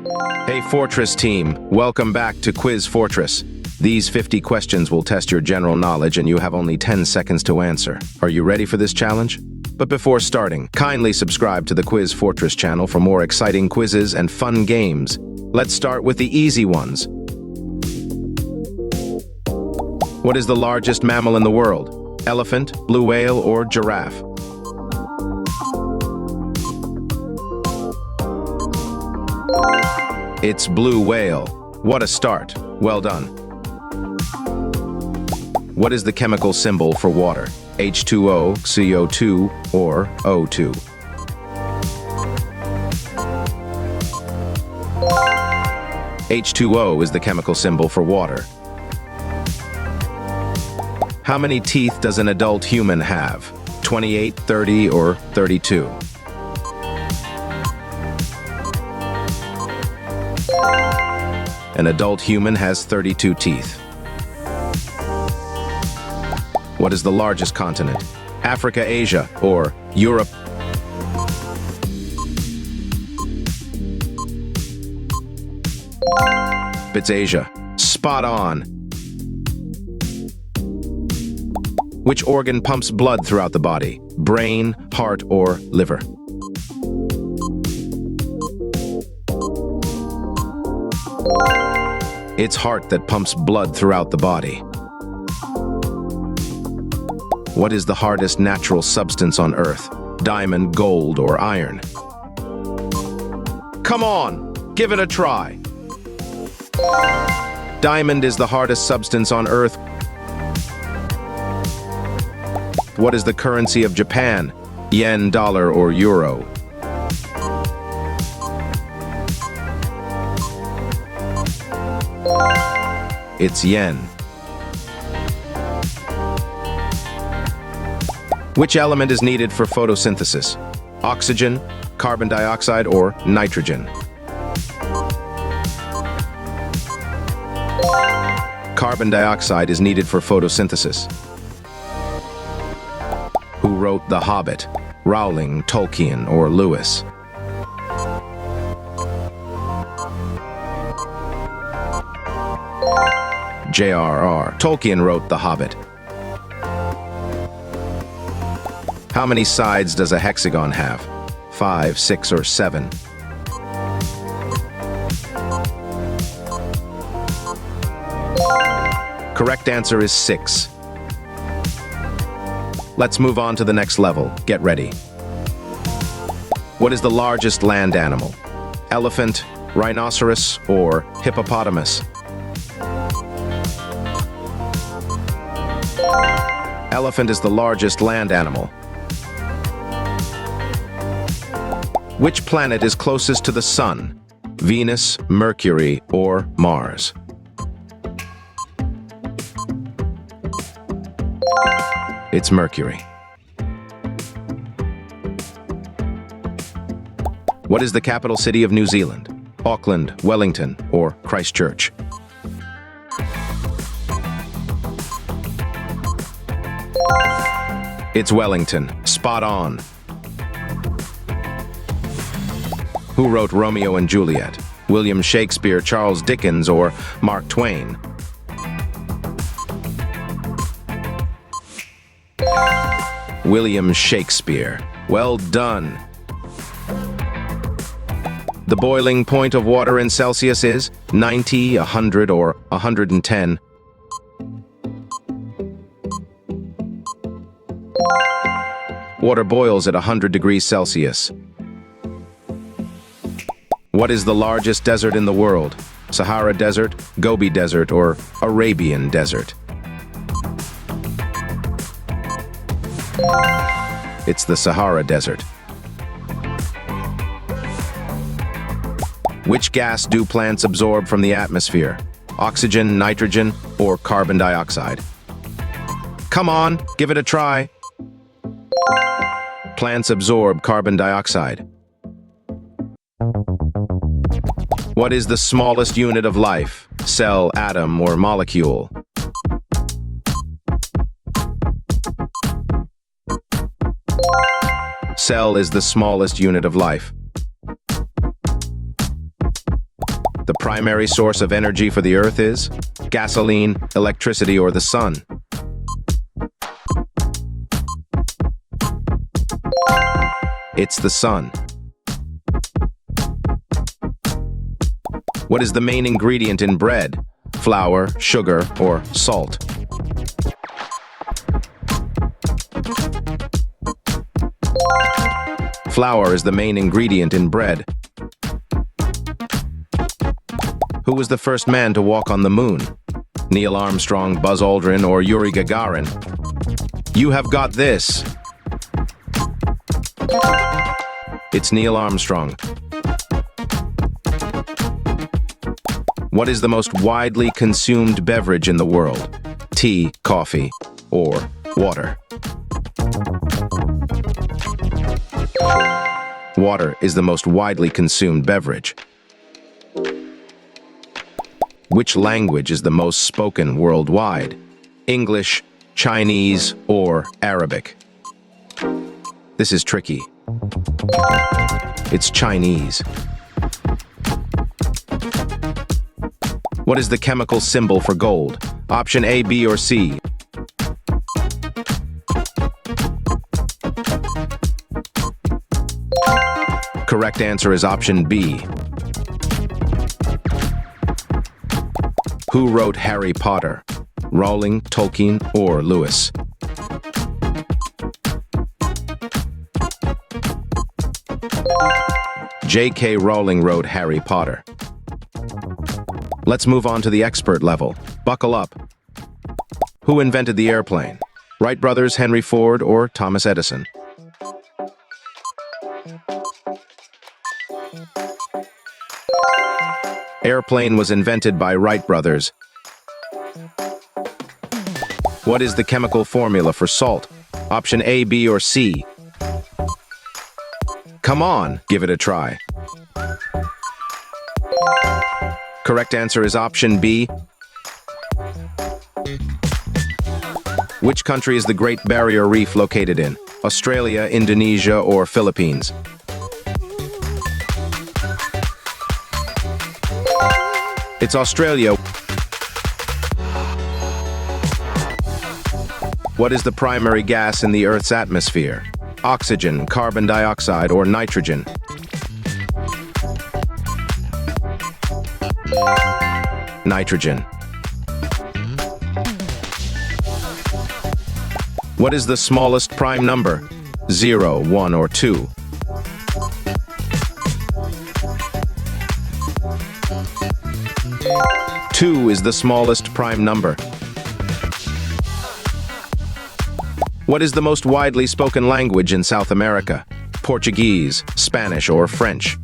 Hey Fortress team, welcome back to Quiz Fortress. These 50 questions will test your general knowledge and you have only 10 seconds to answer. Are you ready for this challenge? But before starting, kindly subscribe to the Quiz Fortress channel for more exciting quizzes and fun games. Let's start with the easy ones. What is the largest mammal in the world? Elephant, blue whale, or giraffe? It's blue whale. What a start. Well done. What is the chemical symbol for water? H2O, CO2, or O2? H2O is the chemical symbol for water. How many teeth does an adult human have? 28, 30, or 32? An adult human has 32 teeth. What is the largest continent? Africa, Asia, or Europe? It's Asia. Spot on. Which organ pumps blood throughout the body? Brain, heart, or liver? It's heart that pumps blood throughout the body. What is the hardest natural substance on Earth? Diamond, gold, or iron? Come on, give it a try. Diamond is the hardest substance on Earth. What is the currency of Japan? Yen, dollar, or euro? It's yen. Which element is needed for photosynthesis? Oxygen, carbon dioxide, or nitrogen? Carbon dioxide is needed for photosynthesis. Who wrote The Hobbit? Rowling, Tolkien, or Lewis? J.R.R. Tolkien wrote The Hobbit. How many sides does a hexagon have? 5, 6, or 7? Correct answer is 6. Let's move on to the next level. Get ready. What is the largest land animal? Elephant, rhinoceros, or hippopotamus? Elephant is the largest land animal. Which planet is closest to the Sun? Venus, Mercury, or Mars? It's Mercury. What is the capital city of New Zealand? Auckland, Wellington, or Christchurch? It's Wellington. Spot on. Who wrote Romeo and Juliet? William Shakespeare, Charles Dickens, or Mark Twain? William Shakespeare. Well done. The boiling point of water in Celsius is 90, 100, or 110. Water boils at 100 degrees Celsius. What is the largest desert in the world? Sahara Desert, Gobi Desert, or Arabian Desert? It's the Sahara Desert. Which gas do plants absorb from the atmosphere? Oxygen, nitrogen, or carbon dioxide? Come on, give it a try. Plants absorb carbon dioxide. What is the smallest unit of life? Cell, atom, or molecule? Cell is the smallest unit of life. The primary source of energy for the Earth is gasoline, electricity, or the sun. It's the sun. What is the main ingredient in bread? Flour, sugar, or salt? Flour is the main ingredient in bread. Who was the first man to walk on the moon? Neil Armstrong, Buzz Aldrin, or Yuri Gagarin? You have got this. It's Neil Armstrong. What is the most widely consumed beverage in the world? Tea, coffee, or water? Water is the most widely consumed beverage. Which language is the most spoken worldwide? English, Chinese, or Arabic? This is tricky. It's Chinese. What is the chemical symbol for gold? Option A, B, or C? Correct answer is option B. Who wrote Harry Potter? Rowling, Tolkien, or Lewis? J.K. Rowling wrote Harry Potter. Let's move on to the expert level. Buckle up. Who invented the airplane? Wright brothers, Henry Ford, or Thomas Edison? Airplane was invented by Wright brothers. What is the chemical formula for salt? Option A, B, or C? Come on, give it a try. Correct answer is option B. Which country is the Great Barrier Reef located in? Australia, Indonesia, or Philippines? It's Australia. What is the primary gas in the Earth's atmosphere? Oxygen, carbon dioxide, or nitrogen? Nitrogen. What is the smallest prime number? 0, 1, or 2? Two is the smallest prime number. What is the most widely spoken language in South America? Portuguese, Spanish, or French?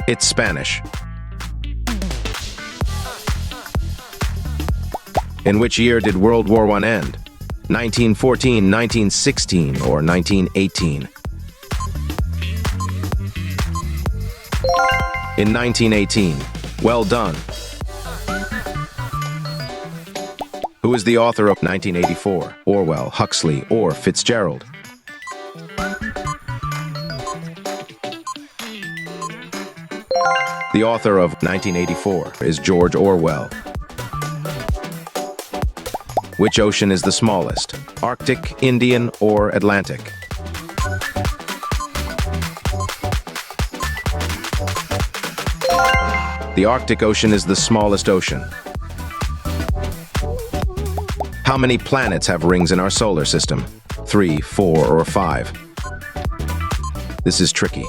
It's Spanish. In which year did World War I end? 1914, 1916, or 1918? In 1918. Well done. Who is the author of 1984? Orwell, Huxley, or Fitzgerald? The author of 1984 is George Orwell. Which ocean is the smallest? Arctic, Indian, or Atlantic? The Arctic Ocean is the smallest ocean. How many planets have rings in our solar system? 3, 4, or 5? This is tricky.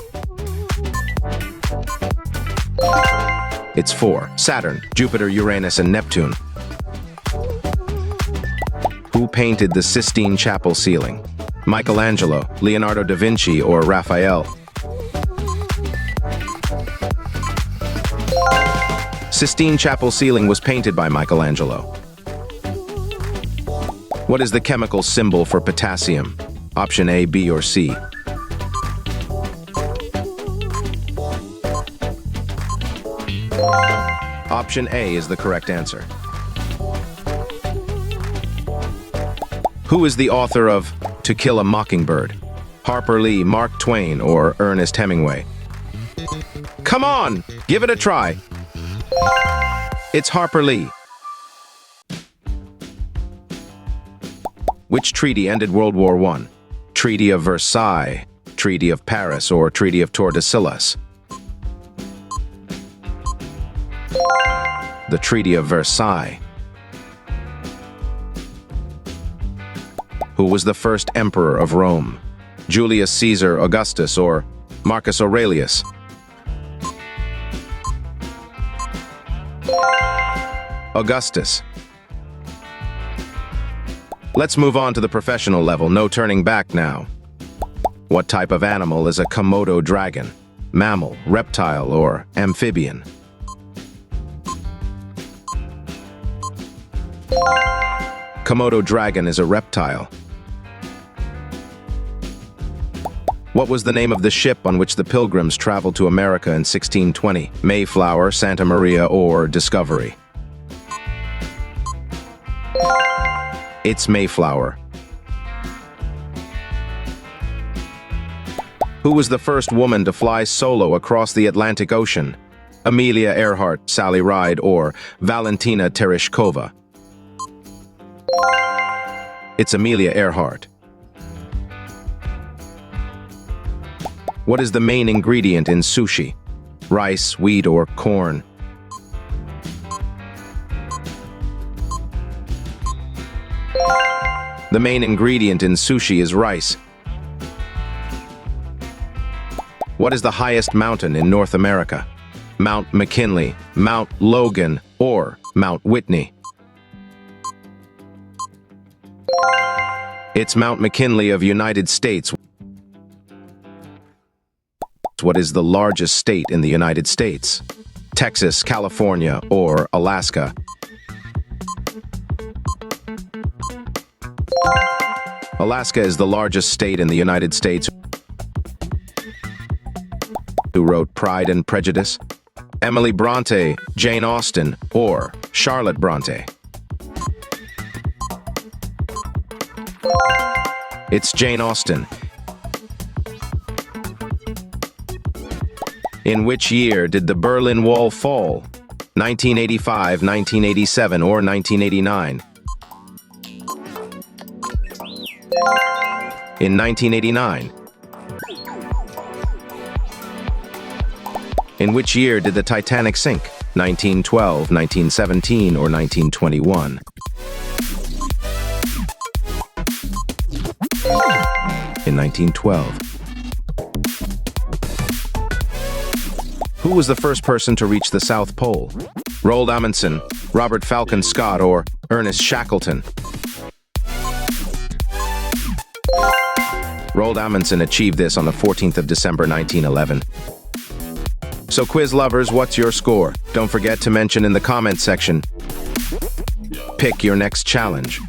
It's 4. Saturn, Jupiter, Uranus, and Neptune. Who painted the Sistine Chapel ceiling? Michelangelo, Leonardo da Vinci, or Raphael? Sistine Chapel ceiling was painted by Michelangelo. What is the chemical symbol for potassium? Option A, B, or C? Option A is the correct answer. Who is the author of To Kill a Mockingbird? Harper Lee, Mark Twain, or Ernest Hemingway? Come on, give it a try. It's Harper Lee. Which treaty ended World War I? Treaty of Versailles, Treaty of Paris, or Treaty of Tordesillas? The Treaty of Versailles. Who was the first emperor of Rome? Julius Caesar Augustus or Marcus Aurelius? Augustus. Let's move on to the professional level, no turning back now. What type of animal is a Komodo dragon? Mammal, reptile, or amphibian? Komodo dragon is a reptile. What was the name of the ship on which the Pilgrims traveled to America in 1620? Mayflower, Santa Maria, or Discovery? It's Mayflower. Who was the first woman to fly solo across the Atlantic Ocean? Amelia Earhart, Sally Ride, or Valentina Tereshkova? It's Amelia Earhart. What is the main ingredient in sushi? Rice, wheat, or corn? The main ingredient in sushi is rice. What is the highest mountain in North America? Mount McKinley, Mount Logan, or Mount Whitney? It's Mount McKinley of United States. What is the largest state in the United States? Texas, California, or Alaska? Alaska is the largest state in the United States. Who wrote Pride and Prejudice? Emily Bronte, Jane Austen, or Charlotte Bronte? It's Jane Austen. In which year did the Berlin Wall fall? 1985, 1987, or 1989? In 1989. In which year did the Titanic sink? 1912, 1917, or 1921? In 1912. Who was the first person to reach the South Pole? Roald Amundsen, Robert Falcon Scott, or Ernest Shackleton? Roald Amundsen achieved this on the 14th of December 1911. So quiz lovers, what's your score? Don't forget to mention in the comment section. Pick your next challenge.